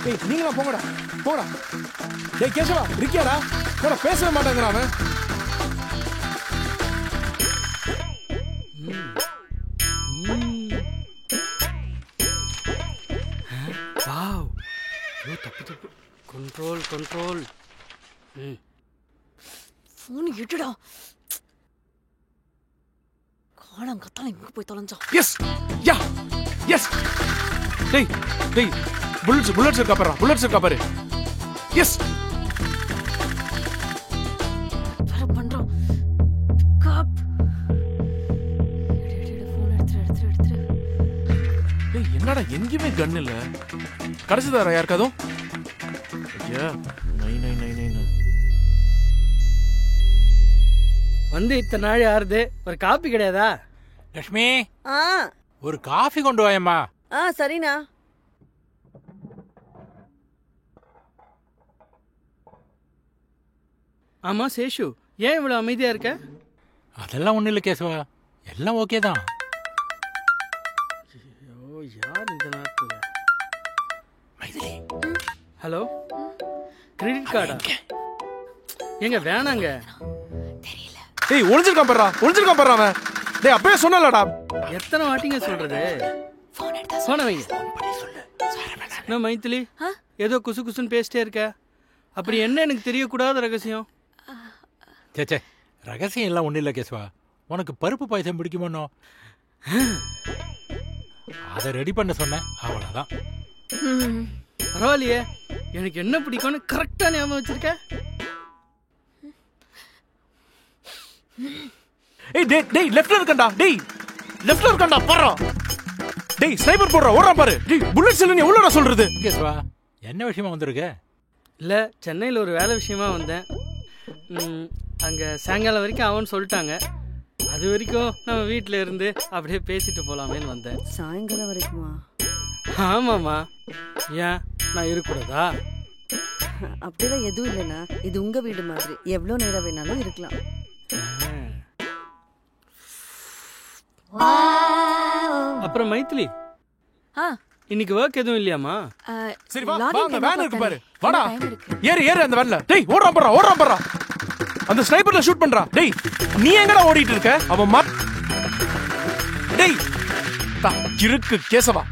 ஏய் நீங்களா போங்கடா போடா. டேய் கேசவா இருக்கியாடா? போடா பேசவே மாட்டேங்கிறான் அவன். வாவ் ஐயோ தப்பு தப்பு. Control control. ஃபோன் எடுடா. காலம் கத்தால எங்க போய் தொலைஞ்சான்? Yes yeah S. டேய் டேய் புல்லட்ஸ் இருக்கா பாரு, புல்லட்ஸ் இருக்கா பாரு. எஸ் வர பண்றோம். காப் ஃபோன் எடுத்து. டேய் என்னடா எங்கேயுமே கன் இல்ல. கடைசிதாரா யாருக்காதும்? ஐயா நை நை நை நை நை. வந்து இத்தனை நாள் யாருது? ஒரு காப்பி கிடையாதா? லட்சுமி ஆ ஒரு காஃபி கொண்டு வாயம்மா. ஆ சரிண்ணா. ஆமா சேஷு, ஏன் இவ்வளவு அமைதியா இருக்க? அதெல்லாம் ஒன்றும் இல்லை கேசவா, எல்லாம் ஓகே தான். ஐயோ யார் இந்த நேரத்துல? மைதிலி ஹலோ, கிரெடிட் கார்டா? எங்க வேணாங்க. டேய் ஒளிஞ்சிருக்கான் பாரு அவன். டேய் அப்பவே சொன்னலடா. எத்தனை வாட்டிங்க சொல்றது? போன வைங்க. என்ன மைத்திலி ஏதோ குசு குசுன்னு பேசிட்டே இருக்க? அப்படி என்ன எனக்கு தெரியக்கூடாத ரகசியம்? சேச்சே ரகசியம் எல்லாம் ஒன்றும் இல்லை கேசவா. உனக்கு பருப்பு பாயசம் பிடிக்குமோ? அதை ரெடி பண்ண சொன்னேன், அவ்வளோதான். பரவாயில்லையே, எனக்கு என்ன பிடிக்கும்னு கரெக்டா ஞாபகம் வச்சிருக்க. ஏய் டேய் லெஃப்ட்ல இருக்கடா போறா. டேய் ஸ்னைப்பர் போடுறா, ஓடுறா பாரு. டேய் புல்லட்ஸ் இல்லன்னு எவ்வளவுடா சொல்றது? கேசவா என்ன விஷயமா வந்திருக்க? இல்லை, சென்னையில் ஒரு வேலை விஷயமா வந்தேன். அங்கே சாயங்காலம் வரைக்கும் அவன்னு சொல்லிட்டாங்க. அது வரைக்கும் நம்ம வீட்டில் இருந்து அப்படியே பேசிட்டு போகலாமேன்னு வந்தேன். சாயங்காலம் வரைக்குமா? ஆமாம்மா, ஏன் நான் இருக்கக்கூடாதா? அப்படிலாம் எதுவும் இல்லைண்ணா, இது உங்க வீடு மாதிரி, எவ்வளோ நேரம் வேணாலும் இருக்கலாம். அப்புறம் மைத்திலி, இன்னைக்கு ஒர்க் எதுவும் இல்லையாமா? சரி வா அந்த வேன் இருக்கு பாரு, வாடா ஏறு அந்த வேன்ல. டேய் ஓடுறா பாறா. அந்த ஸ்னைப்பர்ல ஷூட் பண்றா. டேய் நீ எங்கடா ஓடிட்டு இருக்க? அவன் டேய் இருக்கு கேசவா.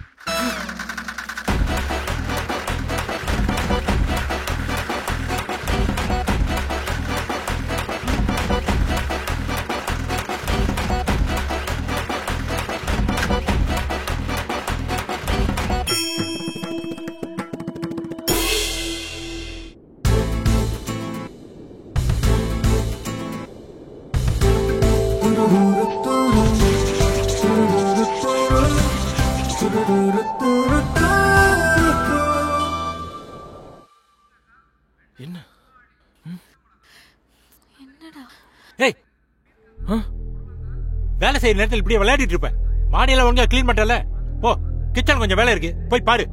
வேலை செய்யற நேரத்தில் இப்படியே விளையாடிட்டு இருப்பேன். மாடியெல்லாம் ஒழுங்கா கிளீன் பண்றல. போ, கிச்சன் கொஞ்சம் வேலை இருக்கு, போய் பாரு.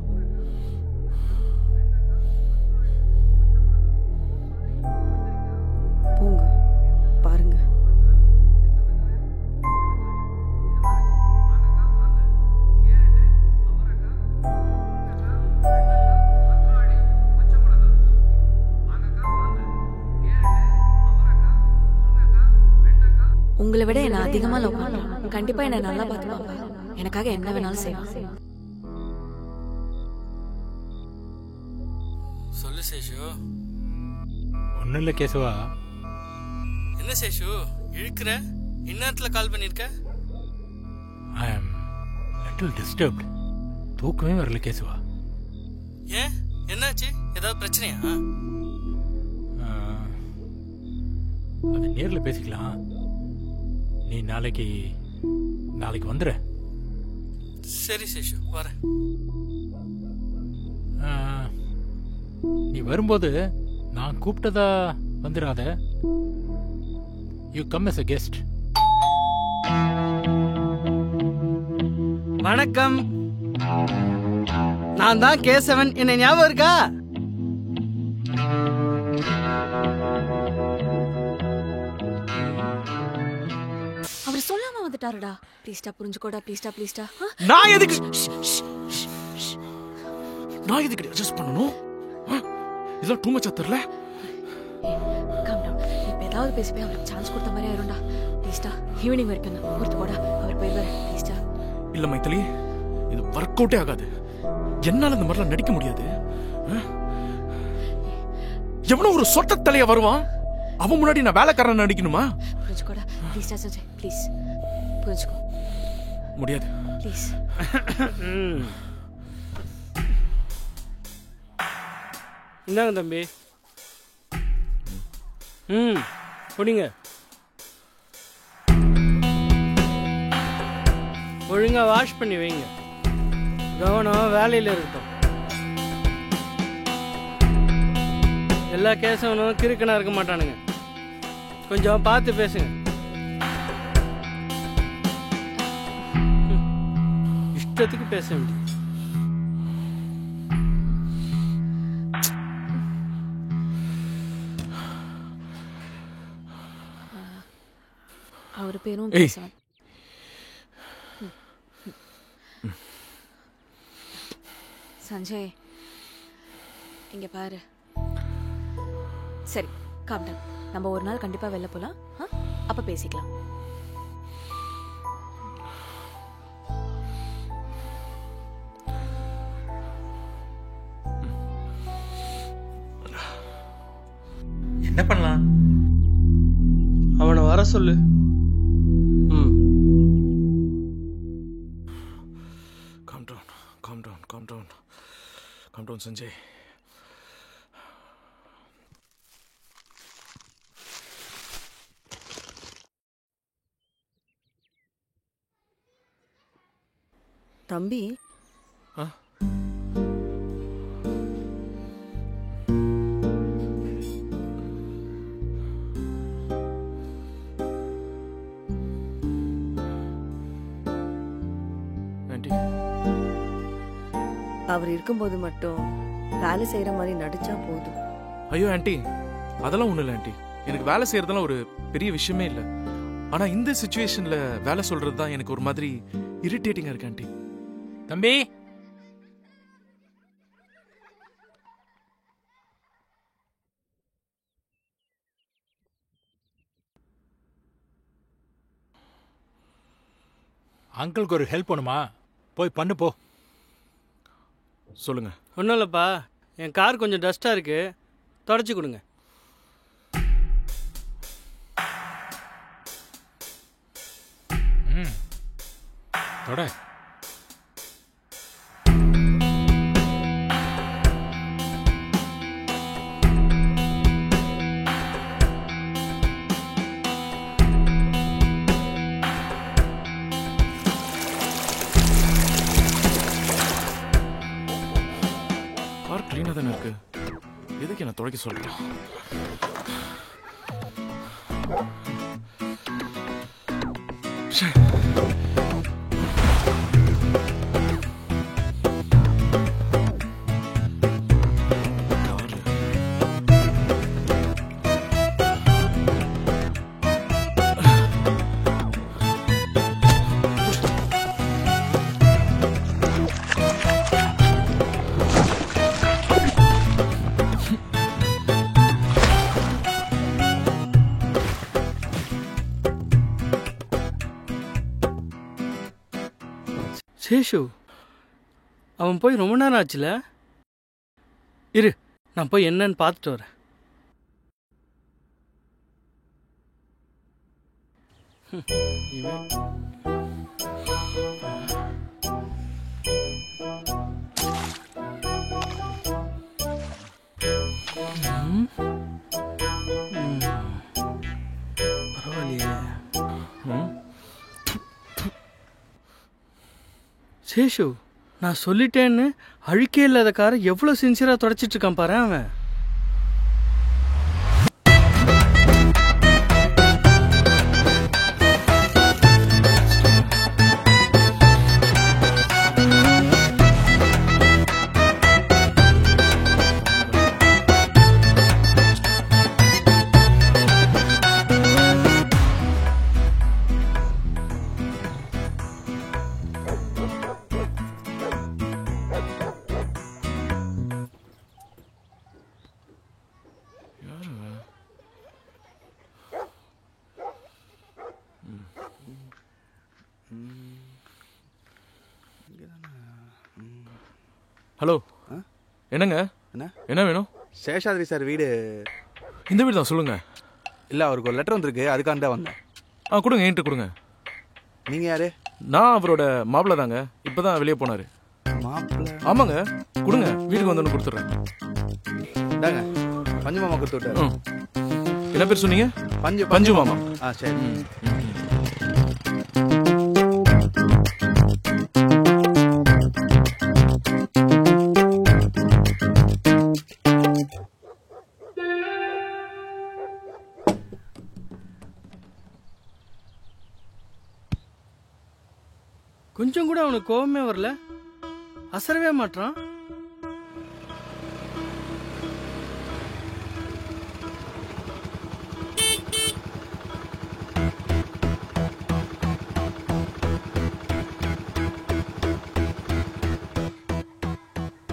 போங்க பாருங்க. உங்களை விட என்ன அதிகமா லவ் பண்றான். கண்டிப்பா என்ன நல்லா பாத்துப்பாங்க. எனக்காக என்ன வேணாலும் செய்வான். சொல்லு சேஷு. ஒன்னும் இல்லை கேசவா. என்ன சேஷு இழுக்கிற? இந்நேரத்துல கால் பண்ணிருக்க? ஐ அம் லிட்டில் டிஸ்டர்ப்ட். தூக்கமே வரல கேசவா. ஏன் என்னாச்சு? ஏதாவது பிரச்சனையா? அது நேர்ல பேசிக்கலாம். நீ நாளைக்கு வந்துரு. சரி சேஷு, வரேன். நீ வரும்போது நான் கூப்பிட்டதா வந்துடாத. You come as a guest. வணக்கம், நான் தான் கேசவன். என்ன ஞாபகம் இருக்கா? வந்துட்டாருடா. ப்ளீஸ்டா புரிஞ்சுக்கோடா. ப்ளீஸ்டா. நான் எதுக்கு அட்ஜஸ்ட் பண்ணணும்? இதெல்லாம் டூ மச்சா தெரியல. Come down. இப்ப ஏதாவது பேசி அவருக்கு சான்ஸ் கொடுத்த மாதிரி ஆயிரும்டா. ப்ளீஸ்டா ஈவினிங் வரைக்கும் தான் பொறுத்து போடா. அவர் போயிடுவாரு. ப்ளீஸ்டா. இல்ல மைத்திலி, இது ஒர்க் அவுட்டே ஆகாது. என்னால இந்த மாதிரிலாம் நடிக்க முடியாது. எவனோ ஒரு சொட்ட தலைய வருவான், அவன் முன்னாடி நான் வேலைக்காரன் நடிக்கணுமா? புரிஞ்சுக்கோடா. ப்ளீஸ்டா சஞ்சய், ப்ளீஸ் புரிஞ்சுக்கோ. முடியாது. ப்ளீஸ். இந்தாங்க தம்பி. குடிங்க. ஒழுங்கா வாஷ் பண்ணி வைங்க. கவனம் வேலையில் இருக்கட்டும். எல்லா கேசவனும் கிறுக்கனா இருக்க மாட்டானுங்க. கொஞ்சம் பார்த்து பேசுங்க. இஷ்டத்துக்கு பேச வேண்டியது. அவர் பேரும் கேசவன். சஞ்சய் இங்க பாரு. சரி காம் டவுன். நம்ம ஒரு நாள் கண்டிப்பா வெளில போலாம். அப்ப பேசிக்கலாம். என்ன பண்ணலாம்? அவனை வர சொல்லு. Calm down, Sanjay. தம்பி, அவர் இருக்கும்போது மட்டும் வேலை செய்யற மாதிரி நடிச்சா போதும். ஐயோ ஆண்டி, அதெல்லாம் ஒண்ணு இல்ல ஆண்டி. எனக்கு வேலை செய்யறதெல்லாம் ஒரு பெரிய விஷயமே இல்ல. ஆனா இந்த சிச்சுவேஷன்ல வேலை சொல்றது தான் எனக்கு ஒரு மாதிரி இரிட்டேட்டிங்கா இருக்கு ஆண்டி. தம்பி, அங்கிளுக்கு ஒரு ஹெல்ப் பண்ணுமா? போய் பண்ணு போ. சொல்லுங்க. ஒன்றும் இல்லைப்பா, என் கார் கொஞ்சம் டஸ்ட்டாக இருக்கு, தொடச்சி கொடுங்க. தொட. கார் கிளீனா தானே இருக்கு, எதுக்கு என்ன துடைக்க சொல்றேன்? சேஷு, அவன் போய் ரொம்ப நேரம் ஆச்சுல. இரு, நான் போய் என்னன்னு பார்த்துட்டு வரேன். பரவாயில்லையே. சேஷு, நான் சொல்லிட்டேன்னு அழுக்கே இல்லாத காரை எவ்வளோ சின்சியராக தொடச்சிட்டு இருக்கான் பாரு அவன். ஹலோ என்னங்க என்ன என்ன வேணும்? சேஷாத்ரி சார் வீடு இந்த வீடு தான், சொல்லுங்க. இல்லை, அவருக்கு ஒரு லெட்டர் வந்திருக்கு, அதுக்காண்ட வந்தேன். கொடுங்க, என்கிட்ட கொடுங்க. நீங்கள் யாரு? நான் அவரோட மாப்பிள்ள தாங்க. இப்போதான் வெளியே போனாரு. மாப்பிள்ள? ஆமாங்க, கொடுங்க, வீட்டுக்கு வந்தோன்னு கொடுத்துட்றேன். இந்தாங்க, பஞ்சு மாமா கொடுத்து விட்டாரு. என்ன பேர் சொன்னீங்க? பஞ்சு மாமா. சரி. கொஞ்சம் கூட அவனுக்கு கோவமே வரல, அசரவே மாட்டான்.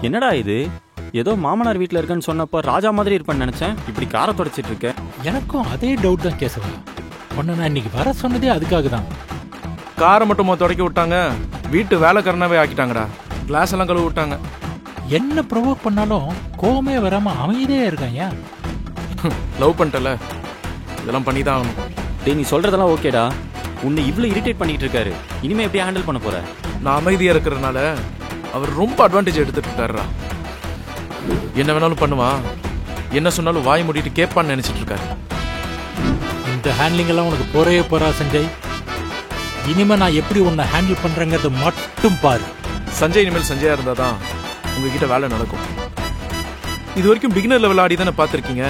என்னடா இது? ஏதோ மாமனார் வீட்டில் இருக்கேன்னு சொன்னப்போ ராஜா மாதிரி இருப்பேன்னு நினைச்சேன். இப்படி காரை தொடச்சிட்டு இருக்க. எனக்கும் அதே டவுட் தான் கேசவா. உன்னை நான் இன்னைக்கு வர சொன்னதே அதுக்காக தான். காரை மட்டும் தொடக்கி விட்டாங்க, வீட்டு வேலைக்காரனாவே ஆக்கிட்டாங்கடா. கிளாஸ் எல்லாம் கழுவி விட்டாங்க. என்ன ப்ரொவோக் பண்ணாலும் கோவமே வராம அமைதியே இருக்கான். ஏன்? லவ் பண்ணிட்டல, இதெல்லாம் பண்ணி தான் ஆகணும். டேய், நீ சொல்றதெல்லாம் ஓகேடா. உன்னை இவ்வளோ இரிட்டேட் பண்ணிட்டு இருக்காரு. இனிமே எப்படி ஹேண்டில் பண்ண போற? நான் அமைதியா இருக்கிறதுனால அவர் ரொம்ப அட்வான்டேஜ் எடுத்துட்டு இருக்காருடா. என்ன வேணாலும் பண்ணுவான், என்ன சொன்னாலும் வாய் மூடிட்டு கேட்பான்னு நினைச்சிட்டு இருக்காரு. இந்த ஹேண்ட்லிங் எல்லாம் உனக்கு போறா சஞ்சய். இனிமே நான் எப்படி உன்னை ஹேண்டில் பண்றேங்கிறத மட்டும் பாரு. சஞ்சய் இனிமேல் சஞ்சயா இருந்தாதான் உங்ககிட்ட வேலை நடக்கும். இது வரைக்கும் பிகினர் லெவல் ஆடி தானே பார்த்துருக்கீங்க,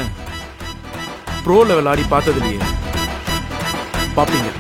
ப்ரோ லெவல் ஆடி பார்த்தது இல்லையே. பாப்பீங்க.